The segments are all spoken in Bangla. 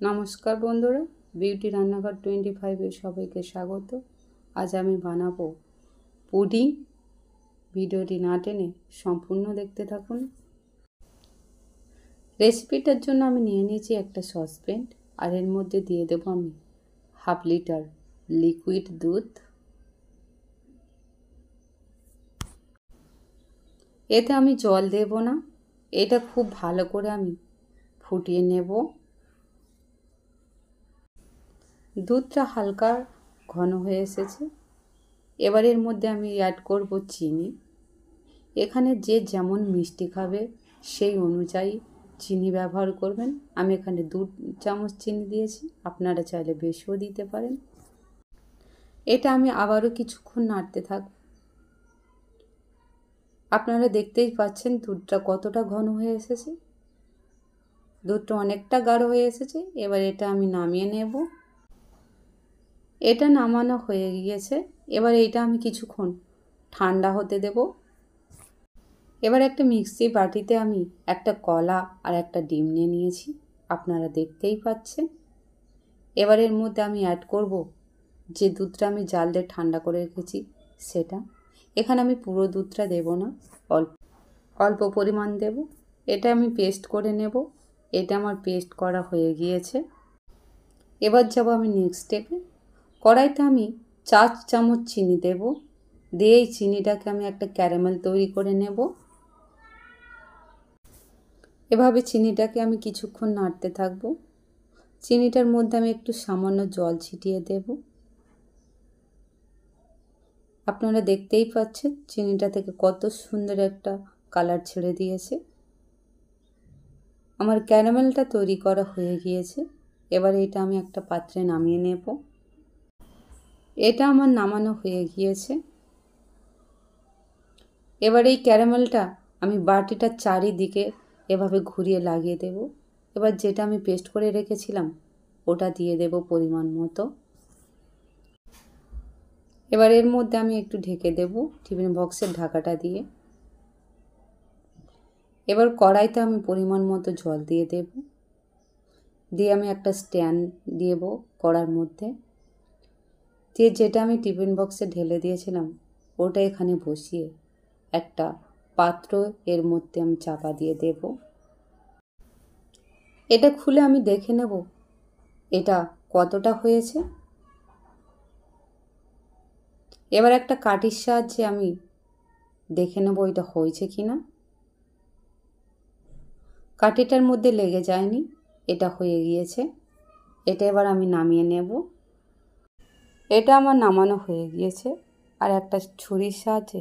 নমস্কার বন্ধুরা, বিউটি রান্নাঘর 25-এ সবাইকে স্বাগত। আজ আমি বানাবো পুডিং। ভিডিওটি না টেনে সম্পূর্ণ দেখতে থাকুন। রেসিপিটার জন্য আমি নিয়ে নিয়েছি একটা সসপ্যান, আর এর মধ্যে দিয়ে দেবো আমি 1/2 লিটার লিকুইড দুধ। এতে আমি জল দেব না, এটা খুব ভালো করে আমি ফুটিয়ে নেব। দুধটা হালকা ঘন হয়ে এসেছে। এবার এর মধ্যে আমি অ্যাড করব চিনি। এখানে যে যেমন মিষ্টি খাবে সেই অনুযায়ী চিনি ব্যবহার করবেন। আমি এখানে 2 চামচ চিনি দিয়েছি, আপনারা চাইলে বেশিও দিতে পারেন। এটা আমি আবারও কিছুক্ষণ নাড়তে থাকব। আপনারা দেখতেই পাচ্ছেন দুধটা কতটা ঘন হয়ে এসেছে। দুধটা অনেকটা গাঢ় হয়ে এসেছে। এবার এটা আমি নামিয়ে নেব। এটা নামানো হয়ে গিয়েছে। এবার এটা আমি কিছুক্ষণ ঠান্ডা হতে দেব। এবার একটা মিক্সি বাটিতে আমি একটা কলা আর একটা ডিম নিয়ে নিয়েছি, আপনারা দেখতেই পাচ্ছেন। এবার এর মধ্যে আমি অ্যাড করব যে দুধটা আমি জাল দিয়ে ঠান্ডা করে রেখেছি সেটা। এখানে আমি পুরো দুধটা দেব না, অল্প পরিমাণ দেব। এটা আমি পেস্ট করে নেব। এটা আমার পেস্ট করা হয়ে গিয়েছে। এবার যাব আমি নেক্সট স্টেপে। কড়াইতে আমি 4 চামচ চিনি দেব। দিয়ে এই চিনিটাকে আমি একটা ক্যারামেল তৈরি করে নেব। এভাবে চিনিটাকে আমি কিছুক্ষণ নাড়তে থাকব। চিনিটার মধ্যে আমি একটু সামান্য জল ছিটিয়ে দেব। আপনারা দেখতেই পাচ্ছেন চিনিটা থেকে কত সুন্দর একটা কালার ছেড়ে দিয়েছে। আমার ক্যারামেলটা তৈরি করা হয়ে গিয়েছে। এবার এটা আমি একটা পাত্রে নামিয়ে নেব। এটা আমার নামানো হয়ে গিয়েছে। এবার এই ক্যারামেলটা আমি বাটিটার চারিদিকে এভাবে ঘুরিয়ে লাগিয়ে দেব। এবার যেটা আমি পেস্ট করে রেখেছিলাম ওটা দিয়ে দেব পরিমাণ মতো। এবার এর মধ্যে আমি একটু ঢেকে দেব টিফিন বক্সের ঢাকাটা দিয়ে। এবার কড়াইতে আমি পরিমাণ মতো জল দিয়ে দেব। দিয়ে আমি একটা স্ট্যান্ড দেব কড়ার মধ্যে। দিয়ে যেটা আমি টিফিন বক্সে ঢেলে দিয়েছিলাম ওটা এখানে বসিয়ে একটা পাত্র এর মধ্যে আমি চাপা দিয়ে দেব। এটা খুলে আমি দেখে নেব এটা কতটা হয়েছে। এবার একটা কাঠির সাহায্যে আমি দেখে নেব এটা হয়েছে কি না। কাঠিটার মধ্যে লেগে যায়নি, এটা হয়ে গিয়েছে। এটা এবার আমি নামিয়ে নেব। এটা আমার নামানো হয়ে গিয়েছে। আর একটা ছুরির সাহায্যে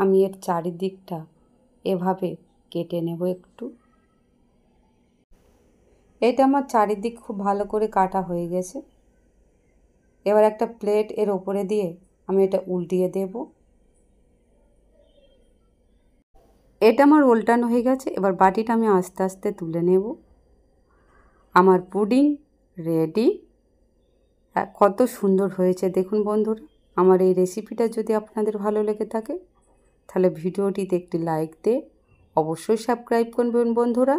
আমি এর চারিদিকটা এভাবে কেটে নেব একটু। এটা আমার চারিদিক খুব ভালো করে কাটা হয়ে গেছে। এবার একটা প্লেট এর ওপরে দিয়ে আমি এটা উল্টিয়ে দেব। এটা আমার উল্টানো হয়ে গেছে। এবার বাটিটা আমি আস্তে আস্তে তুলে নেব। আমার পুডিং রেডি। কত সুন্দর হয়েছে দেখুন বন্ধুরা। আমার এই রেসিপিটা যদি আপনাদের ভালো লেগে থাকে তাহলে ভিডিওটিতে একটি লাইক দিয়ে অবশ্যই সাবস্ক্রাইব করবেন বন্ধুরা।